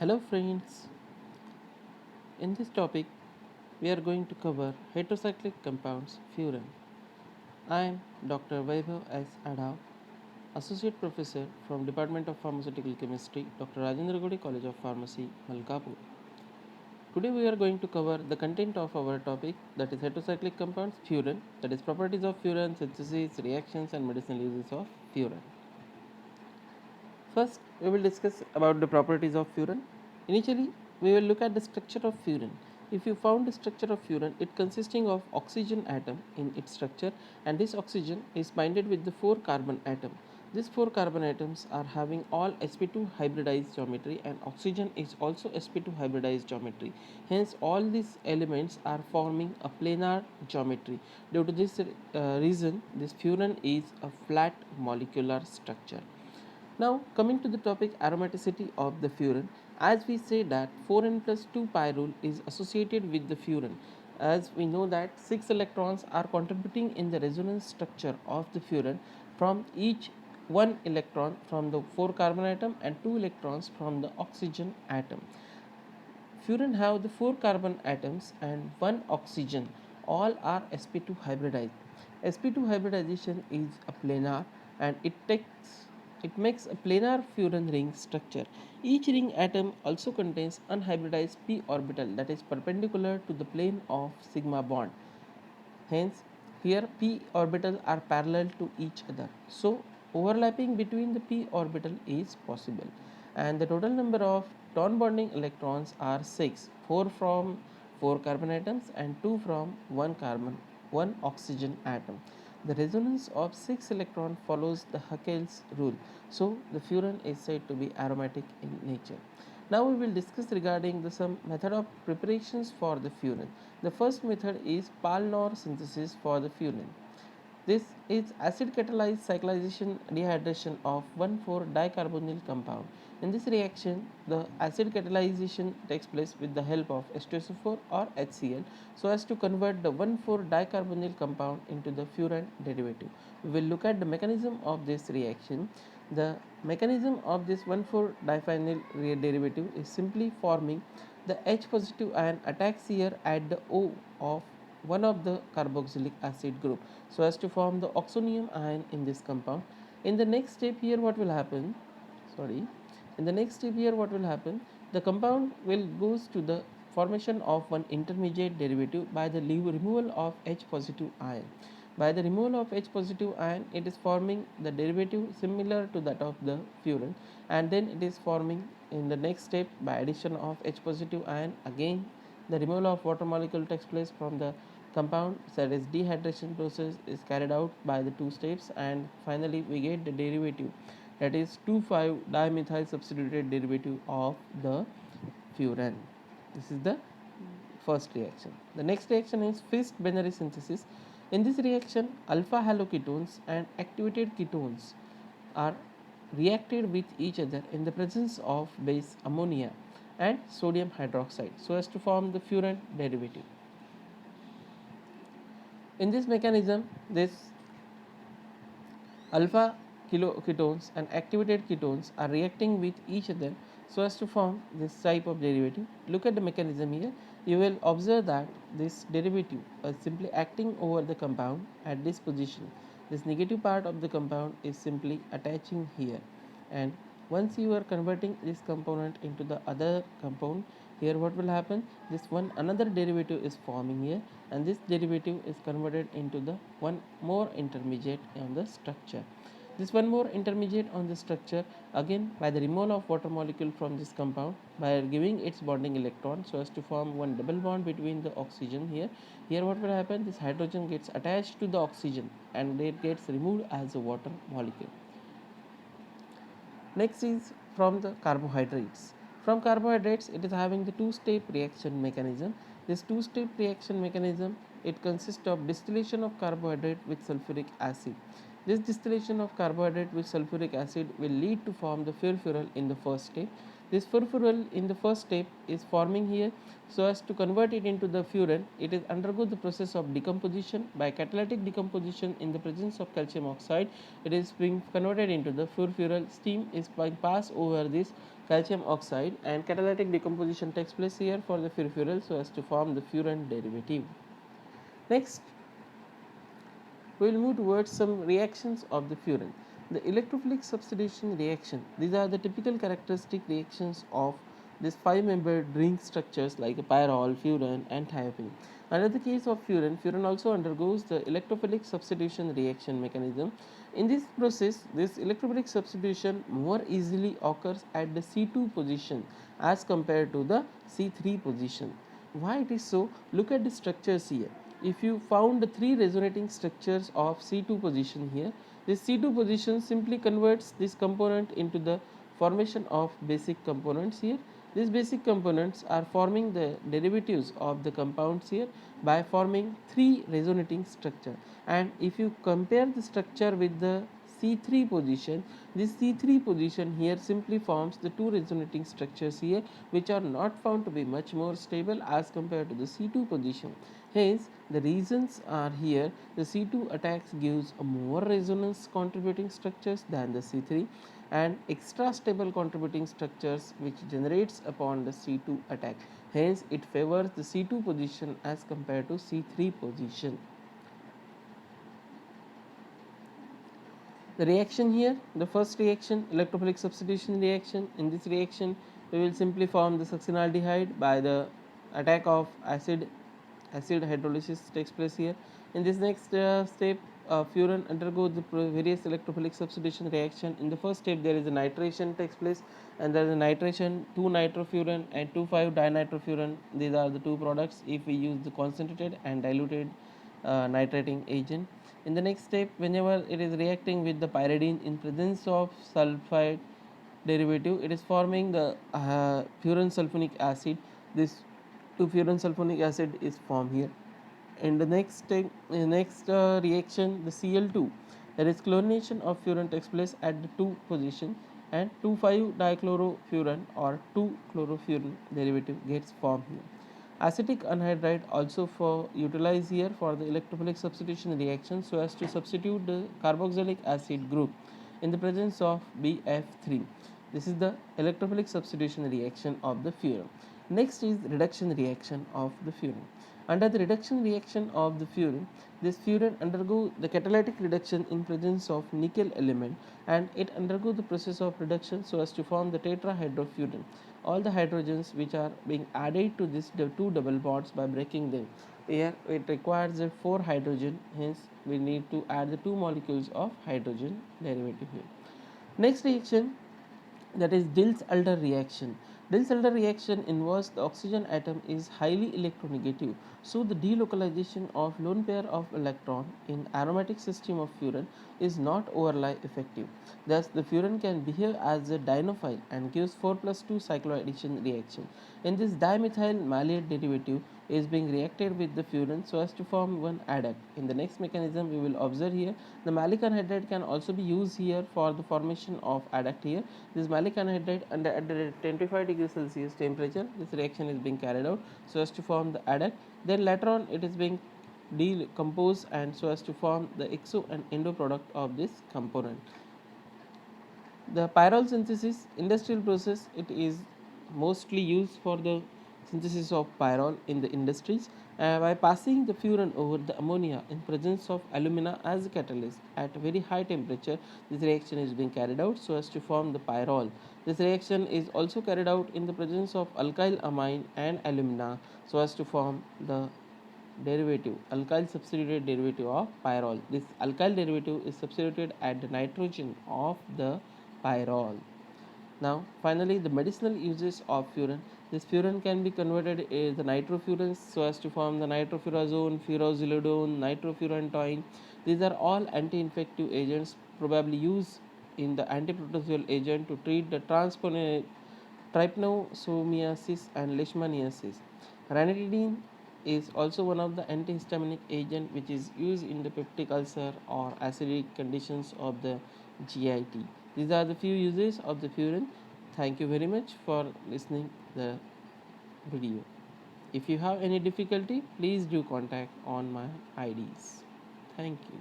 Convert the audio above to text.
Hello friends, in this topic we are going to cover heterocyclic compounds furan. I am Dr. Vaibhav S. Adhav, Associate Professor from Department of Pharmaceutical Chemistry, Dr. Rajendra Godi College of Pharmacy, Malkapur. Today we are going to cover the content of our topic, that is heterocyclic compounds furan, that is properties of furan, synthesis, reactions and medicinal uses of furan. First, we will discuss about the properties of furan. Initially, we will look at the structure of furan. If you found the structure of furan, it consisting of oxygen atom in its structure, and this oxygen is binded with the 4 carbon atom. These 4 carbon atoms are having all sp2 hybridized geometry, and oxygen is also sp2 hybridized geometry. Hence, all these elements are forming a planar geometry. Due to this reason, this furan is a flat molecular structure. Now coming to the topic aromaticity of the furan, as we say that 4n plus 2 pi rule is associated with the furan, as we know that 6 electrons are contributing in the resonance structure of the furan from each 1 electron from the 4 carbon atom and 2 electrons from the oxygen atom. Furan have the 4 carbon atoms and 1 oxygen, all are sp2 hybridized. sp2 hybridization is a planar, and it makes a planar furan ring structure. Each ring atom also contains unhybridized p orbital that is perpendicular to the plane of sigma bond. Hence, here p orbitals are parallel to each other. So, overlapping between the p orbital is possible. And the total number of non bonding electrons are 6, 4 from 4 carbon atoms and 2 from 1 oxygen atom. The resonance of 6 electron follows the Haeckel's rule. So, the furan is said to be aromatic in nature. Now we will discuss regarding the some method of preparations for the furan. The first method is Pahl-Knorr synthesis for the furan. This is acid catalyzed cyclization dehydration of 1,4-dicarbonyl compound. In this reaction, the acid catalyzation takes place with the help of H2SO4 or HCl so as to convert the 1,4-dicarbonyl compound into the furan derivative. We will look at the mechanism of this reaction. The mechanism of this 1,4-diphenyl derivative is simply forming the H positive ion attacks here at the O of one of the carboxylic acid group so as to form the oxonium ion in this compound. In the next step here what will happen, sorry, in the next step here what will happen, the compound will goes to the formation of one intermediate derivative by the removal of H positive ion. By the removal of H positive ion, it is forming the derivative similar to that of the furan, and then it is forming in the next step by addition of H positive ion. Again, the removal of water molecule takes place from the compound, that is dehydration process is carried out by the two steps, and finally we get the derivative, that is 2,5-dimethyl substituted derivative of the furan. This is the first reaction. The next reaction is Fist-Benary synthesis. In this reaction, alpha haloketones and activated ketones are reacted with each other in the presence of base ammonia and sodium hydroxide so as to form the furan derivative. In this mechanism, this alpha ketones and activated ketones are reacting with each other so as to form this type of derivative. Look at the mechanism here. You will observe that this derivative is simply acting over the compound at this position. This negative part of the compound is simply attaching here, and once you are converting this component into the other compound, here what will happen, this one another derivative is forming here, and this derivative is converted into the one more intermediate on the structure. This one more intermediate on the structure, again by the removal of water molecule from this compound by giving its bonding electron so as to form one double bond between the oxygen here. Here what will happen, this hydrogen gets attached to the oxygen and it gets removed as a water molecule. Next is from the carbohydrates. From carbohydrates, it is having the two-step reaction mechanism. This two-step reaction mechanism, it consists of distillation of carbohydrate with sulfuric acid. This distillation of carbohydrate with sulfuric acid will lead to form the furfural in the first step. This furfural in the first step is forming here so as to convert it into the furan. It is undergo the process of decomposition. By catalytic decomposition in the presence of calcium oxide, it is being converted into the furfural. Steam is being passed over this calcium oxide, and catalytic decomposition takes place here for the furfural so as to form the furan derivative. Next, we will move towards some reactions of the furan. The electrophilic substitution reaction. These are the typical characteristic reactions of these five-membered ring structures like pyrrole, furan, and thiophene. Under the case of furan, furan also undergoes the electrophilic substitution reaction mechanism. In this process, this electrophilic substitution more easily occurs at the C2 position as compared to the C3 position. Why it is so? Look at the structures here. If you found the three resonating structures of C2 position here, this C2 position simply converts this component into the formation of basic components here. These basic components are forming the derivatives of the compounds here by forming three resonating structure. And if you compare the structure with the C3 position, this C3 position here simply forms the two resonating structures here, which are not found to be much more stable as compared to the C2 position. Hence, the reasons are here: the C2 attacks gives a more resonance contributing structures than the C3, and extra stable contributing structures which generates upon the C2 attack. Hence, it favors the C2 position as compared to C3 position. The reaction here, the first reaction, electrophilic substitution reaction. In this reaction, we will simply form the succinaldehyde by the attack of acid hydrolysis takes place here. In this next step, furan undergoes the various electrophilic substitution reaction. In the first step, there is a nitration takes place, and there is a nitration 2-nitrofuran and 2,5-dinitrofuran. These are the two products if we use the concentrated and diluted nitrating agent. In the next step, whenever it is reacting with the pyridine in presence of sulfide derivative, it is forming the furan sulfonic acid. This 2-furan sulfonic acid is formed here. In the next step, reaction, the Cl2, there is chlorination of furan takes place at the 2 position, and 2,5-dichlorofuran or 2-chlorofuran derivative gets formed here. Acetic anhydride also for utilized here for the electrophilic substitution reaction so as to substitute the carboxylic acid group in the presence of BF3. This is the electrophilic substitution reaction of the furan. Next is reduction reaction of the furan. Under the reduction reaction of the furan, this furan undergo the catalytic reduction in presence of nickel element, and it undergo the process of reduction so as to form the tetrahydrofuran. All the hydrogens which are being added to this two double bonds by breaking them. Here it requires a 4 hydrogen, hence we need to add the 2 molecules of hydrogen derivative here. Next reaction, that is Diels-Alder reaction. Diels-Alder reaction involves the oxygen atom is highly electronegative, so the delocalization of lone pair of electron in aromatic system of furan is not overlay effective. Thus, the furan can behave as a dienophile and gives 4+2 cycloaddition reaction. In this, dimethyl malate derivative is being reacted with the furan so as to form one adduct. In the next mechanism, we will observe here the malic anhydride can also be used here for the formation of adduct here. This malic anhydride under at the 25 degrees Celsius temperature, this reaction is being carried out so as to form the adduct. Then later on, it is being decomposed and so as to form the exo and endo product of this component. The pyrrole synthesis industrial process, it is mostly used for the synthesis of pyrrole in the industries by passing the furan over the ammonia in presence of alumina as a catalyst at very high temperature. This reaction is being carried out so as to form the pyrrole. This reaction is also carried out in the presence of alkyl amine and alumina so as to form the derivative, alkyl substituted derivative of pyrrole. This alkyl derivative is substituted at the nitrogen of the pyrrole. Now, finally, the medicinal uses of furan. This furan can be converted as the nitrofurans so as to form the nitrofurazone, furazolidone, nitrofurantoin. These are all anti-infective agents probably used in the antiprotozoal agent to treat the trypanosomiasis and leishmaniasis. Ranitidine is also one of the antihistaminic agent which is used in the peptic ulcer or acidic conditions of the GIT. These are the few uses of the furan. Thank you very much for listening the video. If you have any difficulty, please do contact on my IDs. Thank you.